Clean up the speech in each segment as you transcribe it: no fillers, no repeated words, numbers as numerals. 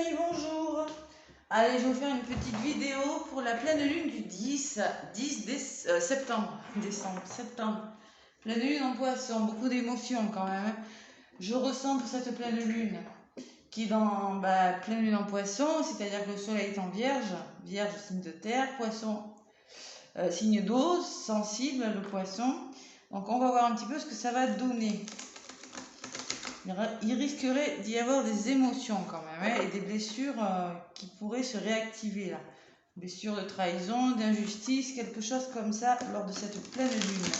amis, bonjour. Allez, je vais vous faire une petite vidéo pour la pleine lune du 10 septembre. Septembre. Pleine lune en poisson, beaucoup d'émotions quand même. Je ressens pour cette pleine lune qui est dans pleine lune en poisson, c'est-à-dire que le soleil est en vierge, vierge signe de terre, poisson signe d'eau, sensible le poisson. Donc on va voir un petit peu ce que ça va donner. Il risquerait d'y avoir des émotions quand même, hein, et des blessures qui pourraient se réactiver là. Blessures de trahison, d'injustice, quelque chose comme ça lors de cette pleine lune.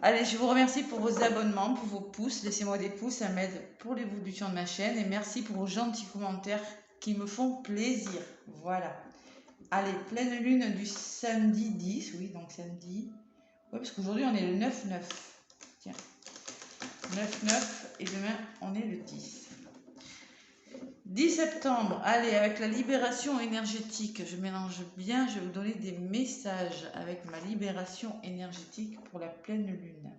Allez, je vous remercie pour vos abonnements, pour vos pouces. Laissez-moi des pouces, ça m'aide pour l'évolution de ma chaîne. Et merci pour vos gentils commentaires qui me font plaisir. Voilà. Allez, pleine lune du samedi 10, oui, donc samedi. Oui, parce qu'aujourd'hui on est le 9-9. Tiens. 9-9 et demain on est le 10. 10 septembre, allez, avec la libération énergétique, je mélange bien, je vais vous donner des messages avec ma libération énergétique pour la pleine lune.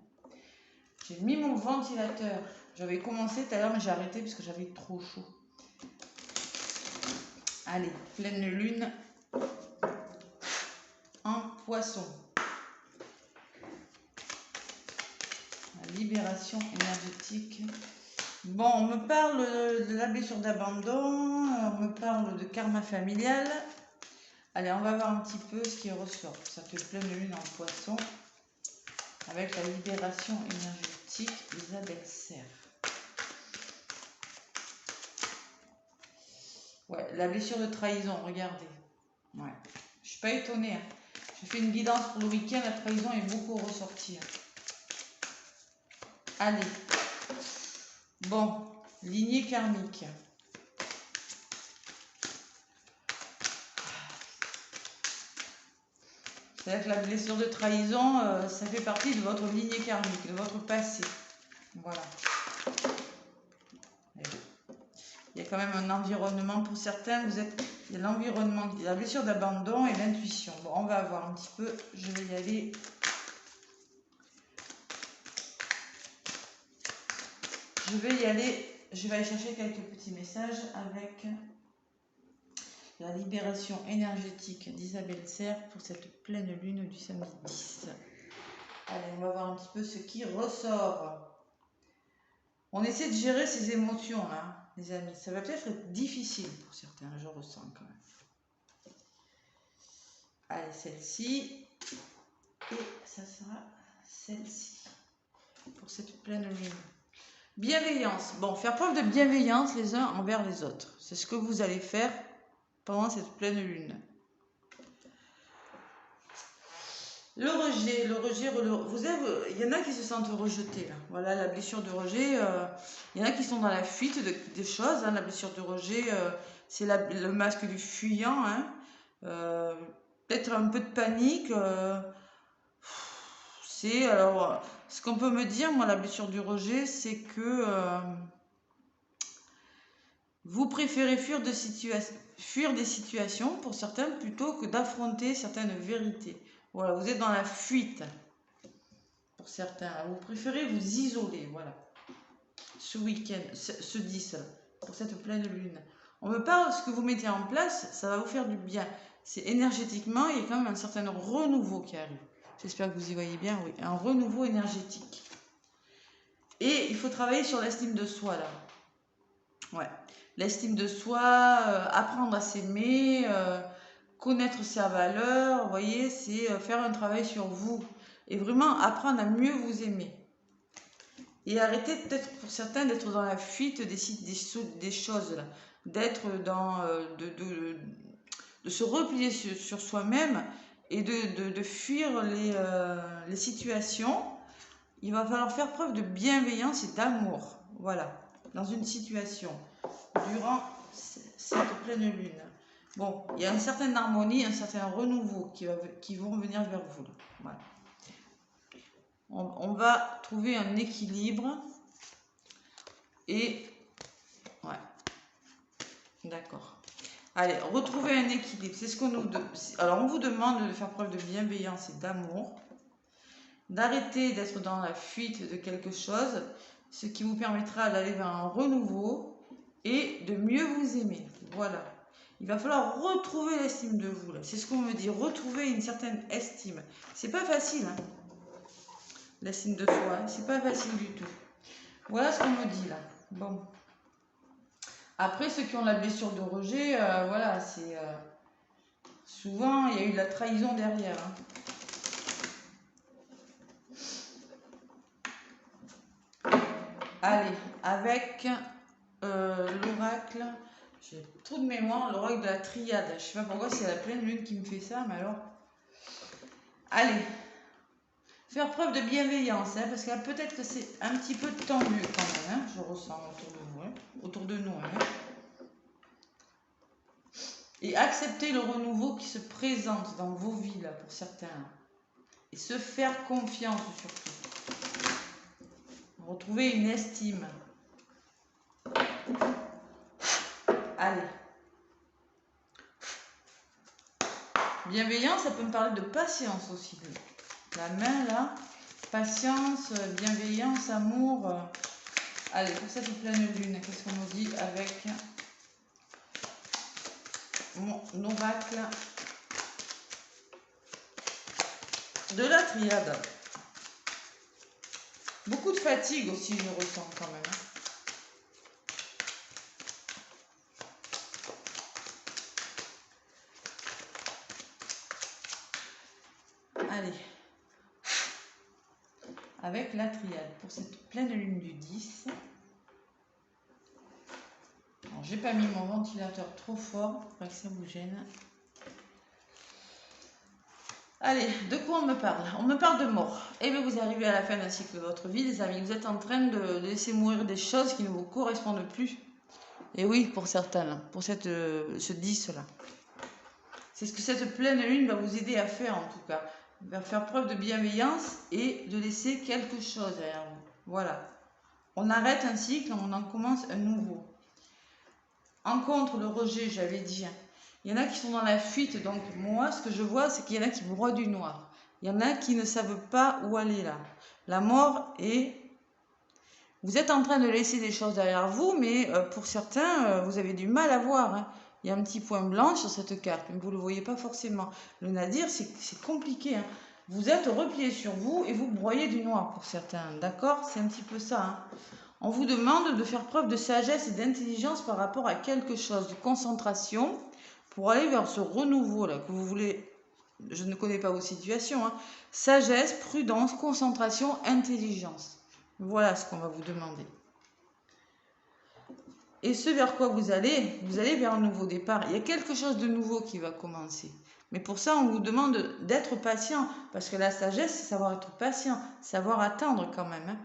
J'ai mis mon ventilateur, j'avais commencé tout à l'heure mais j'ai arrêté parce que j'avais trop chaud. Allez, pleine lune en poisson. La libération énergétique. Bon, on me parle de la blessure d'abandon, on me parle de karma familial. Allez, on va voir un petit peu ce qui ressort. Ça fait pleine lune en poisson avec la libération énergétique d'Isabelle Serre. Ouais, la blessure de trahison, regardez. Ouais, je suis pas étonnée. Hein. J'ai fait une guidance pour le week-end, la trahison est beaucoup ressortie. Allez. Bon, lignée karmique. C'est-à-dire que la blessure de trahison, ça fait partie de votre lignée karmique, de votre passé. Voilà. Il y a quand même un environnement pour certains. Il y a l'environnement, la blessure d'abandon et l'intuition. Bon, on va voir un petit peu. Je vais y aller. Je vais aller chercher quelques petits messages avec la libération énergétique d'Isabelle Serre pour cette pleine lune du samedi 10. Allez, on va voir un petit peu ce qui ressort. On essaie de gérer ses émotions là, les amis. Ça va peut-être être difficile pour certains, je ressens quand même. Allez, celle-ci. Et ça sera celle-ci pour cette pleine lune. Bienveillance. Bon, faire preuve de bienveillance les uns envers les autres. C'est ce que vous allez faire pendant cette pleine lune. Le rejet, vous avez, il y en a qui se sentent rejetés. Là. Voilà, la blessure de rejet. Il y en a qui sont dans la fuite des choses. Hein. La blessure de rejet, c'est le masque du fuyant. Hein. Peut-être un peu de panique. Alors, ce qu'on peut me dire, moi, la blessure du rejet, c'est que vous préférez fuir des situations pour certains plutôt que d'affronter certaines vérités. Voilà, vous êtes dans la fuite pour certains. Vous préférez vous isoler, voilà. Ce week-end, ce 10, pour cette pleine lune. On me parle de ce que vous mettez en place, ça va vous faire du bien. C'est énergétiquement, il y a quand même un certain renouveau qui arrive. J'espère que vous y voyez bien, oui. Un renouveau énergétique. Et il faut travailler sur l'estime de soi, là. Ouais. L'estime de soi, apprendre à s'aimer, connaître sa valeur, vous voyez, c'est faire un travail sur vous. Et vraiment apprendre à mieux vous aimer. Et arrêter peut-être pour certains d'être dans la fuite des choses, là. D'être dans... de se replier sur soi-même et de fuir les situations. Il va falloir faire preuve de bienveillance et d'amour, voilà, dans une situation, durant cette pleine lune. Bon, il y a une certaine harmonie, un certain renouveau qui vont venir vers vous. Là. Voilà. On va trouver un équilibre et... Ouais, d'accord. Allez, retrouver un équilibre, c'est ce qu'on nous demande. Alors, on vous demande de faire preuve de bienveillance et d'amour, d'arrêter d'être dans la fuite de quelque chose, ce qui vous permettra d'aller vers un renouveau et de mieux vous aimer. Voilà. Il va falloir retrouver l'estime de vous. C'est ce qu'on me dit, retrouver une certaine estime. C'est pas facile, hein, l'estime de soi. Hein, c'est pas facile du tout. Voilà ce qu'on me dit là. Bon. Après, ceux qui ont la blessure de rejet, voilà, c'est... souvent, il y a eu de la trahison derrière. Hein. Allez, avec l'oracle... J'ai trop de mémoire, l'oracle de la triade. Je sais pas pourquoi c'est la pleine lune qui me fait ça, mais alors... Allez. Faire preuve de bienveillance, hein, parce que peut-être que c'est un petit peu tendu quand même, hein, je ressens autour de vous, hein, autour de nous. Hein. Et accepter le renouveau qui se présente dans vos vies, là, pour certains. Et se faire confiance surtout. Retrouver une estime. Allez. Bienveillance, ça peut me parler de patience aussi. La main là, patience, bienveillance, amour. Allez, pour cette pleine lune, qu'est-ce qu'on nous dit avec mon oracle de la triade? Beaucoup de fatigue aussi, je ressens quand même. Allez, avec la triade, pour cette pleine lune du 10. Alors, j'ai pas mis mon ventilateur trop fort, pour pas que ça vous gêne. Allez, de quoi on me parle? On me parle de mort. Et bien vous arrivez à la fin d'un cycle de votre vie, les amis. Vous êtes en train de laisser mourir des choses qui ne vous correspondent plus. Et oui, pour certains, là, pour ce 10-là. C'est ce que cette pleine lune va vous aider à faire, en tout cas. Va faire preuve de bienveillance et de laisser quelque chose derrière vous. Voilà. On arrête un cycle, on en commence un nouveau. En contre, le rejet, j'avais dit... Il y en a qui sont dans la fuite, donc moi, ce que je vois, c'est qu'il y en a qui broient du noir. Il y en a qui ne savent pas où aller là. La mort est... Vous êtes en train de laisser des choses derrière vous, mais pour certains, vous avez du mal à voir. Hein. Il y a un petit point blanc sur cette carte, mais vous ne le voyez pas forcément. Le nadir, c'est compliqué. Hein. Vous êtes replié sur vous et vous broyez du noir pour certains. D'accord? C'est un petit peu ça. Hein. On vous demande de faire preuve de sagesse et d'intelligence par rapport à quelque chose, de concentration, pour aller vers ce renouveau là que vous voulez. Je ne connais pas vos situations. Hein. Sagesse, prudence, concentration, intelligence. Voilà ce qu'on va vous demander. Et ce vers quoi vous allez vers un nouveau départ. Il y a quelque chose de nouveau qui va commencer. Mais pour ça, on vous demande d'être patient. Parce que la sagesse, c'est savoir être patient, savoir attendre quand même. Hein.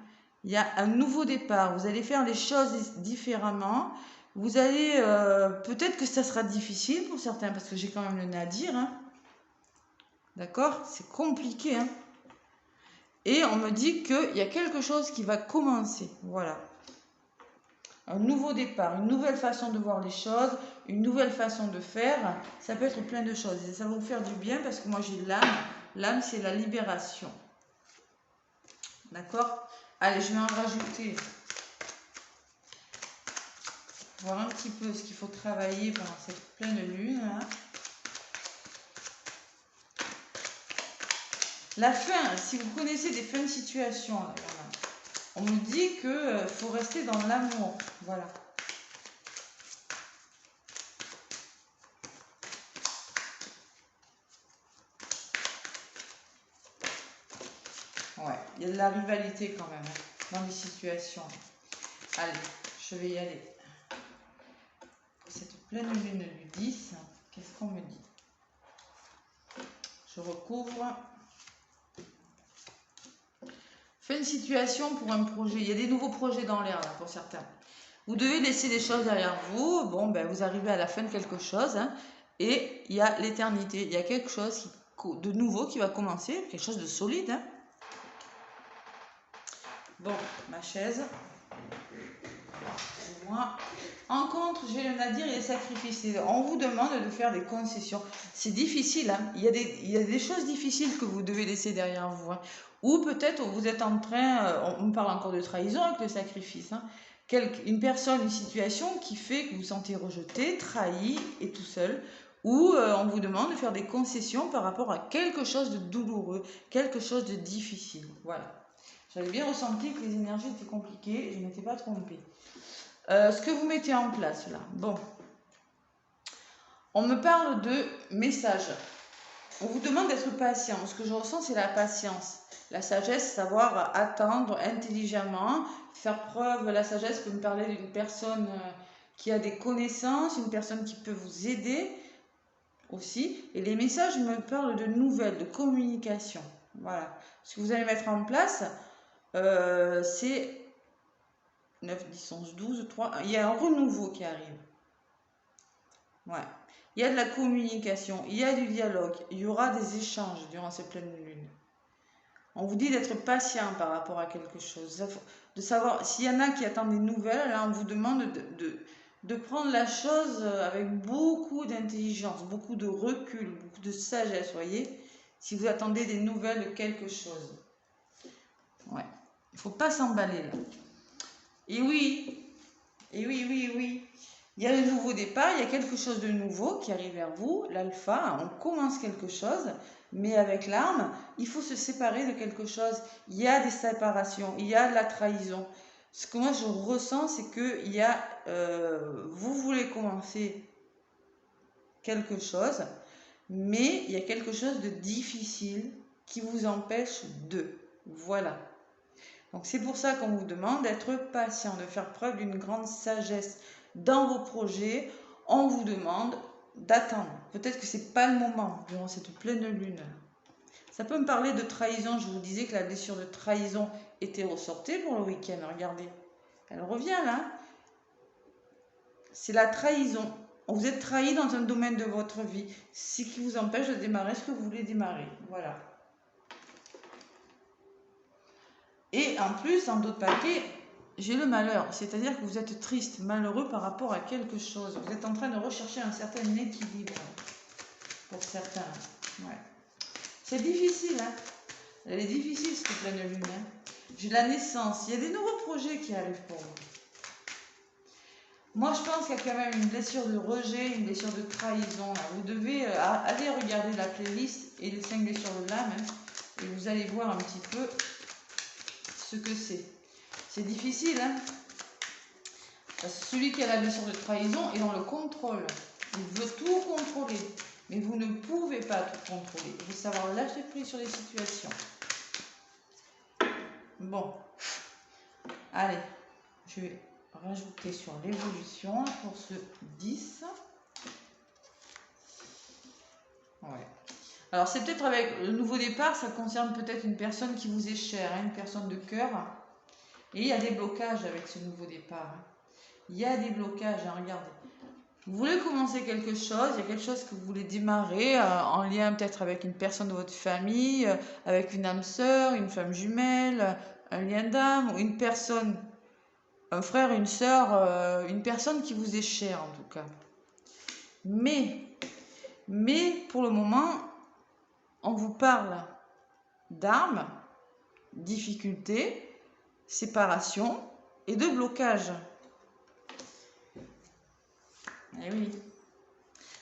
Il y a un nouveau départ. Vous allez faire les choses différemment. Vous allez... peut-être que ça sera difficile pour certains, parce que j'ai quand même le nadir. Hein. D'accord? C'est compliqué. Hein. Et on me dit qu'il y a quelque chose qui va commencer. Voilà. Un nouveau départ, une nouvelle façon de voir les choses, une nouvelle façon de faire. Ça peut être plein de choses. Et ça va vous faire du bien parce que moi j'ai l'âme. L'âme, c'est la libération. D'accord? Allez, je vais en rajouter. Voir un petit peu ce qu'il faut travailler pendant cette pleine lune. Hein. La fin, si vous connaissez des fins de situation, là, on me dit qu'il faut rester dans l'amour. Voilà. Ouais, il y a de la rivalité quand même hein, dans les situations. Allez, je vais y aller. Pour cette pleine lune du 10, qu'est-ce qu'on me dit? Je recouvre. Fait une situation pour un projet. Il y a des nouveaux projets dans l'air là pour certains. Vous devez laisser des choses derrière vous. Bon, ben vous arrivez à la fin de quelque chose. Hein, et il y a l'éternité. Il y a quelque chose de nouveau qui va commencer. Quelque chose de solide. Hein. Bon, ma chaise. Moi. En contre, j'ai le nadir et les sacrifices. On vous demande de faire des concessions. C'est difficile. Hein. Il y a des choses difficiles que vous devez laisser derrière vous. Hein. Ou peut-être vous êtes en train, on me parle encore de trahison avec le sacrifice. Hein. une personne, une situation qui fait que vous vous sentez rejeté, trahi et tout seul, ou on vous demande de faire des concessions par rapport à quelque chose de douloureux, quelque chose de difficile. Voilà. J'avais bien ressenti que les énergies étaient compliquées, je ne m'étais pas trompée. Ce que vous mettez en place là, bon. On me parle de messages. On vous demande d'être patient. Ce que je ressens, c'est la patience. La sagesse, savoir attendre intelligemment, faire preuve. La sagesse peut me parler d'une personne qui a des connaissances, une personne qui peut vous aider aussi. Et les messages me parlent de nouvelles, de communication. Voilà. Ce que vous allez mettre en place, c'est 9, 10, 11, 12, 3. Il y a un renouveau qui arrive. Ouais. Il y a de la communication, il y a du dialogue, il y aura des échanges durant cette pleine lune. On vous dit d'être patient par rapport à quelque chose, de savoir s'il y en a qui attendent des nouvelles, là on vous demande de prendre la chose avec beaucoup d'intelligence, beaucoup de recul, beaucoup de sagesse, voyez, si vous attendez des nouvelles de quelque chose. Ouais, il ne faut pas s'emballer là. Et oui, oui. Il y a le nouveau départ, il y a quelque chose de nouveau qui arrive vers vous, l'alpha, on commence quelque chose, mais avec l'âme, il faut se séparer de quelque chose. Il y a des séparations, il y a de la trahison. Ce que moi je ressens, c'est que il y a, vous voulez commencer quelque chose, mais il y a quelque chose de difficile qui vous empêche de. Voilà. Donc c'est pour ça qu'on vous demande d'être patient, de faire preuve d'une grande sagesse. Dans vos projets, on vous demande d'attendre. Peut-être que ce n'est pas le moment durant cette pleine lune. Ça peut me parler de trahison. Je vous disais que la blessure de trahison était ressortie pour le week-end. Regardez, elle revient là. C'est la trahison. Vous êtes trahi dans un domaine de votre vie. Ce qui vous empêche de démarrer ce que vous voulez démarrer. Voilà. Et en plus, en d'autres paquets, j'ai le malheur, c'est-à-dire que vous êtes triste, malheureux par rapport à quelque chose. Vous êtes en train de rechercher un certain équilibre pour certains. Ouais. C'est difficile, hein. Elle est difficile cette pleine lune. Hein. J'ai la naissance, il y a des nouveaux projets qui arrivent pour vous. Moi, je pense qu'il y a quand même une blessure de rejet, une blessure de trahison. Là. Vous devez aller regarder la playlist et les 5 blessures de l'âme, hein, et vous allez voir un petit peu ce que c'est. C'est difficile, hein? Parce que celui qui a la blessure de trahison est dans le contrôle. Il veut tout contrôler. Mais vous ne pouvez pas tout contrôler. Il faut savoir lâcher prise sur les situations. Bon. Allez. Je vais rajouter sur l'évolution pour ce 10. Ouais. Alors c'est peut-être avec le nouveau départ, ça concerne peut-être une personne qui vous est chère, hein, une personne de cœur. Et il y a des blocages avec ce nouveau départ. Il y a des blocages, hein, regardez. Vous voulez commencer quelque chose, il y a quelque chose que vous voulez démarrer en lien peut-être avec une personne de votre famille, avec une âme sœur, une femme jumelle, un lien d'âme, ou une personne, un frère, une sœur, une personne qui vous est chère en tout cas. Mais pour le moment, on vous parle d'armes, difficultés, séparation et de blocage. Eh oui.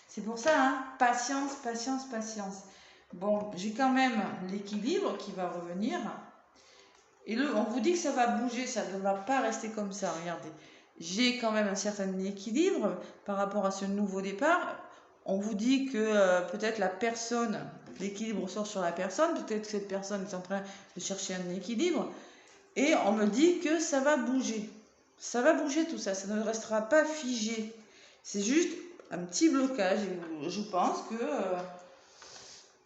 C'est pour ça, hein, patience, patience, patience. Bon, j'ai quand même l'équilibre qui va revenir. Et on vous dit que ça va bouger, ça ne va pas rester comme ça, regardez. J'ai quand même un certain équilibre par rapport à ce nouveau départ. On vous dit que peut-être la personne, l'équilibre sort sur la personne, peut-être que cette personne est en train de chercher un équilibre. Et on me dit que ça va bouger. Ça va bouger tout ça, ça ne restera pas figé. C'est juste un petit blocage. Et je pense que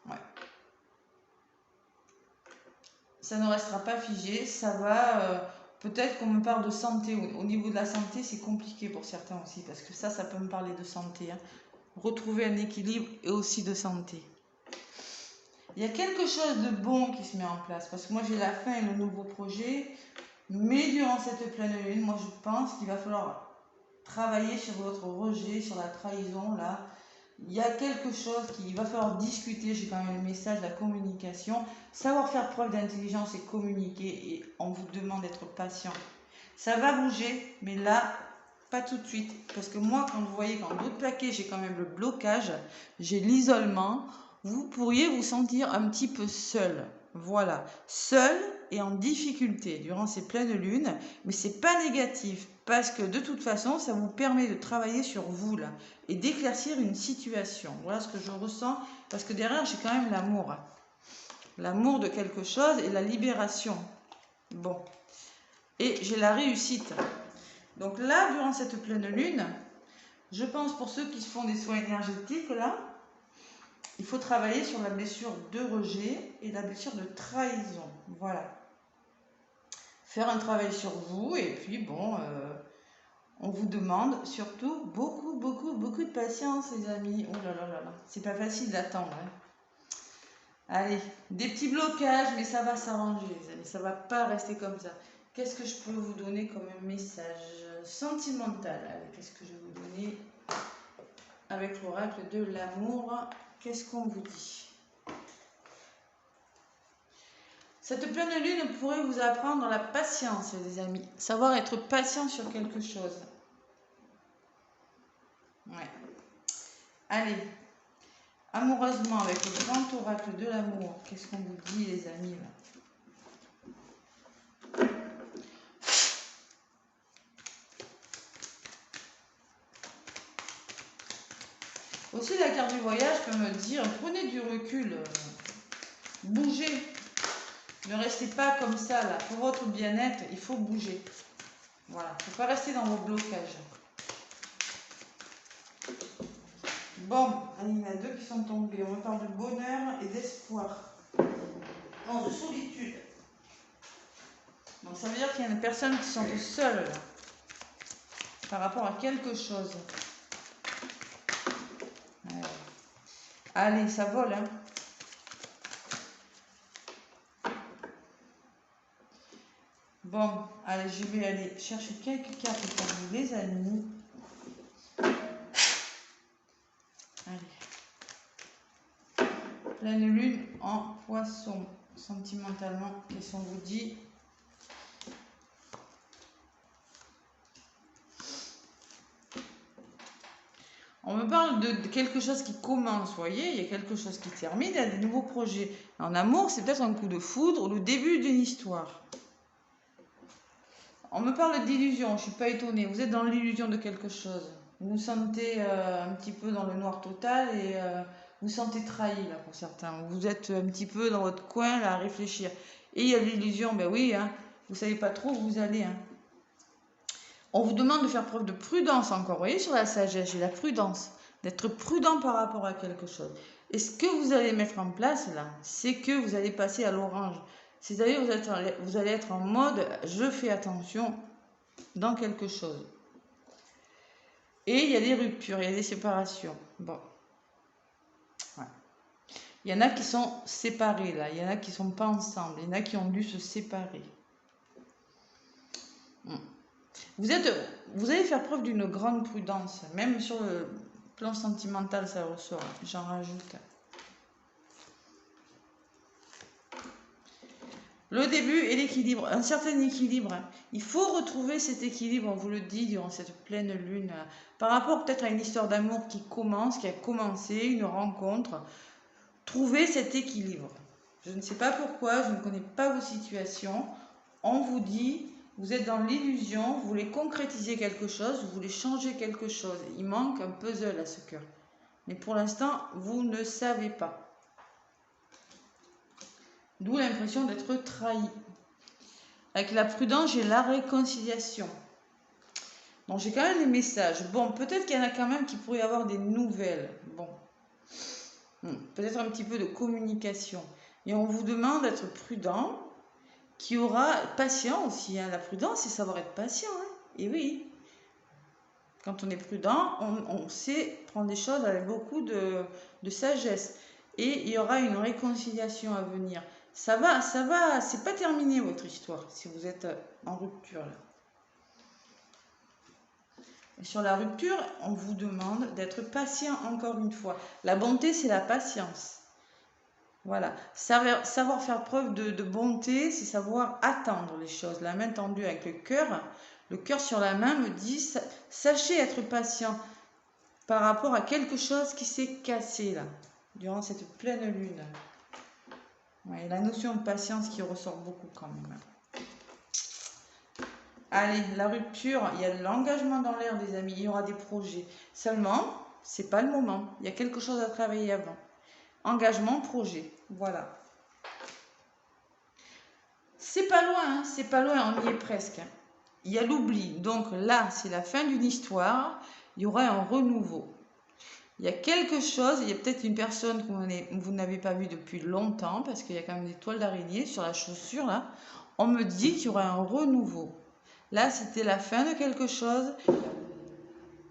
ouais. Ça ne restera pas figé. Ça va... peut-être qu'on me parle de santé. Au niveau de la santé, c'est compliqué pour certains aussi. Parce que ça peut me parler de santé. Hein. Retrouver un équilibre et aussi de santé. Il y a quelque chose de bon qui se met en place. Parce que moi, j'ai la fin et le nouveau projet. Mais durant cette pleine lune, moi, je pense qu'il va falloir travailler sur votre rejet, sur la trahison, là. Il y a quelque chose qu'il va falloir discuter. J'ai quand même le message, la communication. Savoir faire preuve d'intelligence et communiquer. Et on vous demande d'être patient. Ça va bouger, mais là, pas tout de suite. Parce que moi, quand vous voyez qu'en d'autres plaqués, j'ai quand même le blocage, j'ai l'isolement, vous pourriez vous sentir un petit peu seul. Voilà, seul et en difficulté durant ces pleines lunes, mais c'est pas négatif parce que de toute façon, ça vous permet de travailler sur vous là et d'éclaircir une situation. Voilà ce que je ressens parce que derrière, j'ai quand même l'amour. L'amour de quelque chose et la libération. Bon. Et j'ai la réussite. Donc là, durant cette pleine lune, je pense pour ceux qui se font des soins énergétiques, là, il faut travailler sur la blessure de rejet et la blessure de trahison. Voilà. Faire un travail sur vous et puis bon, on vous demande surtout beaucoup de patience, les amis. Oh là là là là, c'est pas facile d'attendre. Hein. Allez, des petits blocages, mais ça va s'arranger, les amis. Ça va pas rester comme ça. Qu'est-ce que je peux vous donner comme message sentimental? Allez, qu'est-ce que je vais vous donner avec l'oracle de l'amour? Qu'est-ce qu'on vous dit? Cette pleine lune pourrait vous apprendre la patience, les amis. Savoir être patient sur quelque chose. Ouais. Allez. Amoureusement, avec le grand oracle de l'amour, qu'est-ce qu'on vous dit, les amis là? Aussi, la carte du voyage peut me dire, prenez du recul, bougez. Ne restez pas comme ça, là. Pour votre bien-être, il faut bouger. Voilà, il ne faut pas rester dans vos blocages. Bon, il y en a deux qui sont tombés. On parle de bonheur et d'espoir. Non, de solitude. Donc ça veut dire qu'il y a une personne qui se sent seule, là, par rapport à quelque chose. Allez, ça vole, hein. Bon, allez, je vais aller chercher quelques cartes pour vous, les amis. Allez. Pleine lune en poisson. Sentimentalement, qu'est-ce qu'on vous dit? On me parle de quelque chose qui commence, vous voyez, il y a quelque chose qui termine, il y a des nouveaux projets. En amour, c'est peut-être un coup de foudre, le début d'une histoire. On me parle d'illusion, je ne suis pas étonnée, vous êtes dans l'illusion de quelque chose. Vous vous sentez un petit peu dans le noir total et vous vous sentez trahi là pour certains. Vous êtes un petit peu dans votre coin là à réfléchir. Et il y a l'illusion, ben oui, hein, vous ne savez pas trop où vous allez. Hein. On vous demande de faire preuve de prudence encore, vous voyez, sur la sagesse, j'ai la prudence, d'être prudent par rapport à quelque chose. Et ce que vous allez mettre en place là, c'est que vous allez passer à l'orange. C'est-à-dire vous allez être en mode je fais attention dans quelque chose. Et il y a des ruptures, il y a des séparations. Bon. Ouais. Il y en a qui sont séparés là, il y en a qui ne sont pas ensemble, il y en a qui ont dû se séparer. Vous allez faire preuve d'une grande prudence, même sur le plan sentimental, ça ressort. J'en rajoute. Le début et l'équilibre, un certain équilibre. Il faut retrouver cet équilibre, on vous le dit, durant cette pleine lune, par rapport peut-être à une histoire d'amour qui commence, qui a commencé, une rencontre. Trouvez cet équilibre. Je ne sais pas pourquoi, je ne connais pas vos situations. On vous dit, vous êtes dans l'illusion, vous voulez concrétiser quelque chose, vous voulez changer quelque chose. Il manque un puzzle à ce cœur. Mais pour l'instant, vous ne savez pas. D'où l'impression d'être trahi. Avec la prudence, j'ai la réconciliation. Donc j'ai quand même des messages. Bon, peut-être qu'il y en a quand même qui pourraient avoir des nouvelles. Bon. Peut-être un petit peu de communication. Et on vous demande d'être prudent, qui aura patient aussi. Hein. La prudence, c'est savoir être patient. Hein. Et oui. Quand on est prudent, on sait prendre des choses avec beaucoup de sagesse. Et il y aura une réconciliation à venir. Ça va, c'est pas terminé votre histoire si vous êtes en rupture là. Et sur la rupture, on vous demande d'être patient encore une fois. La bonté, c'est la patience. Voilà. Savoir faire preuve de bonté, c'est savoir attendre les choses. La main tendue avec le cœur, Le cœur sur la main me dit, sachez être patient par rapport à quelque chose qui s'est cassé là, durant cette pleine lune. Ouais, la notion de patience qui ressort beaucoup quand même. Allez, la rupture, il y a de l'engagement dans l'air, les amis, il y aura des projets. Seulement, c'est pas le moment. Il y a quelque chose à travailler avant. Engagement, projet, voilà. C'est pas loin, hein, c'est pas loin, on y est presque. Il y a l'oubli, donc là, c'est la fin d'une histoire, il y aura un renouveau. Il y a quelque chose, il y a peut-être une personne que vous n'avez pas vue depuis longtemps, parce qu'il y a quand même des toiles d'araignée sur la chaussure, là. On me dit qu'il y aura un renouveau. Là, c'était la fin de quelque chose.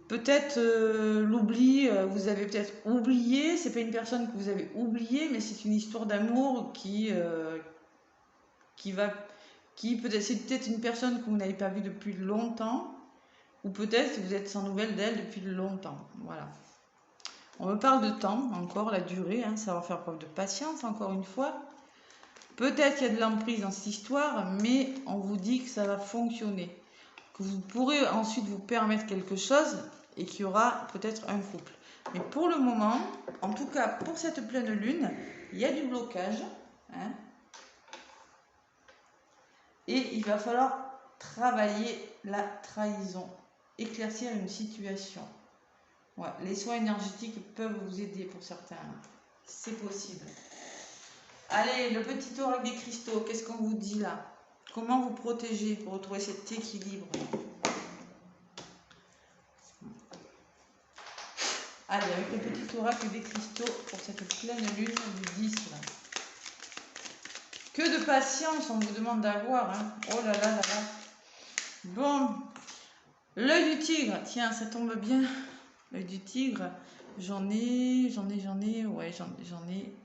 Peut-être l'oubli, vous avez peut-être oublié, c'est pas une personne que vous avez oubliée, mais c'est une histoire d'amour qui peut-être, c'est peut-être une personne que vous n'avez pas vue depuis longtemps, ou peut-être que vous êtes sans nouvelles d'elle depuis longtemps. Voilà. On me parle de temps, encore la durée, hein, ça va faire preuve de patience, encore une fois. Peut-être qu'il y a de l'emprise dans cette histoire, mais on vous dit que ça va fonctionner. Que vous pourrez ensuite vous permettre quelque chose et qu'il y aura peut-être un couple. Mais pour le moment, en tout cas pour cette pleine lune, il y a du blocage. Hein, et il va falloir travailler la trahison, éclaircir une situation. Ouais, les soins énergétiques peuvent vous aider pour certains. C'est possible. Allez, le petit oracle des cristaux, qu'est-ce qu'on vous dit là? Comment vous protéger pour retrouver cet équilibre? Allez, avec le petit oracle des cristaux pour cette pleine lune du 10 là. Que de patience on vous demande d'avoir. Hein. Oh là là là là. Bon. L'œil du tigre. Tiens, ça tombe bien. L'œil du tigre. J'en ai. Ouais, j'en ai.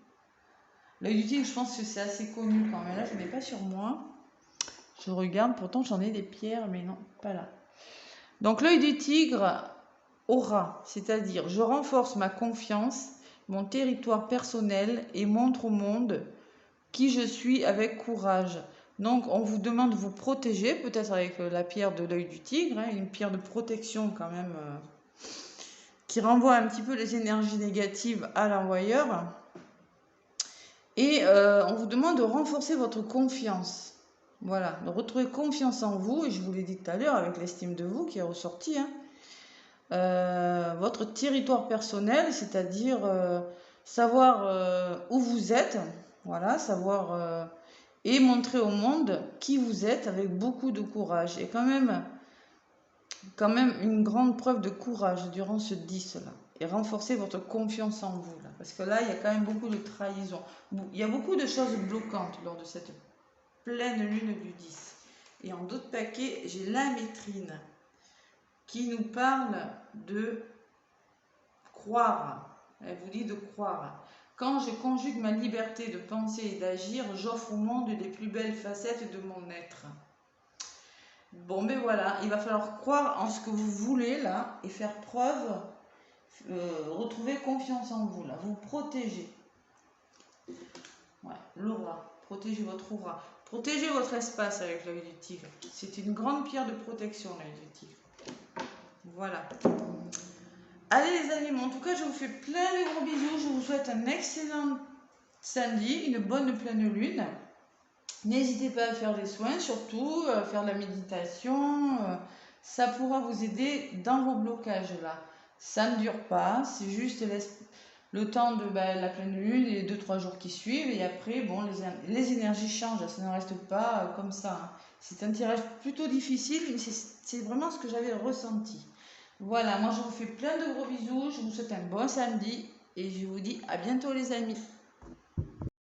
L'œil du tigre, je pense que c'est assez connu quand même. Là, je n'en ai pas sur moi. Je regarde. Pourtant, j'en ai des pierres, mais non, pas là. Donc, l'œil du tigre, aura. C'est-à-dire, je renforce ma confiance, mon territoire personnel et montre au monde qui je suis avec courage. Donc, on vous demande de vous protéger, peut-être avec la pierre de l'œil du tigre, hein, une pierre de protection quand même, qui renvoie un petit peu les énergies négatives à l'envoyeur. Et on vous demande de renforcer votre confiance. Voilà, de retrouver confiance en vous, et je vous l'ai dit tout à l'heure avec l'estime de vous qui est ressortie. Hein. Votre territoire personnel, c'est-à-dire savoir où vous êtes. Voilà, savoir et montrer au monde qui vous êtes avec beaucoup de courage. Et quand même une grande preuve de courage durant ce 10-là. Et renforcer votre confiance en vous. Là. Parce que là, il y a quand même beaucoup de trahison. Il y a beaucoup de choses bloquantes lors de cette pleine lune du 10. Et en d'autres paquets, j'ai la métrine qui nous parle de croire. Elle vous dit de croire. Quand je conjugue ma liberté de penser et d'agir, j'offre au monde les plus belles facettes de mon être. Bon, ben voilà, il va falloir croire en ce que vous voulez là et faire preuve, retrouver confiance en vous là, vous protéger. Ouais, l'aura, protégez votre aura. Protégez votre espace avec l'œil du tigre. C'est une grande pierre de protection, l'œil du tigre. Voilà. Allez les amis, en tout cas je vous fais plein de gros bisous, je vous souhaite un excellent samedi, une bonne pleine lune. N'hésitez pas à faire des soins, surtout à faire de la méditation, ça pourra vous aider dans vos blocages là. Ça ne dure pas, c'est juste le temps de la pleine lune et 2-3 jours qui suivent et après bon les énergies changent, ça ne reste pas comme ça. Hein. C'est un tirage plutôt difficile, mais c'est vraiment ce que j'avais ressenti. Voilà, moi je vous fais plein de gros bisous, je vous souhaite un bon samedi et je vous dis à bientôt les amis.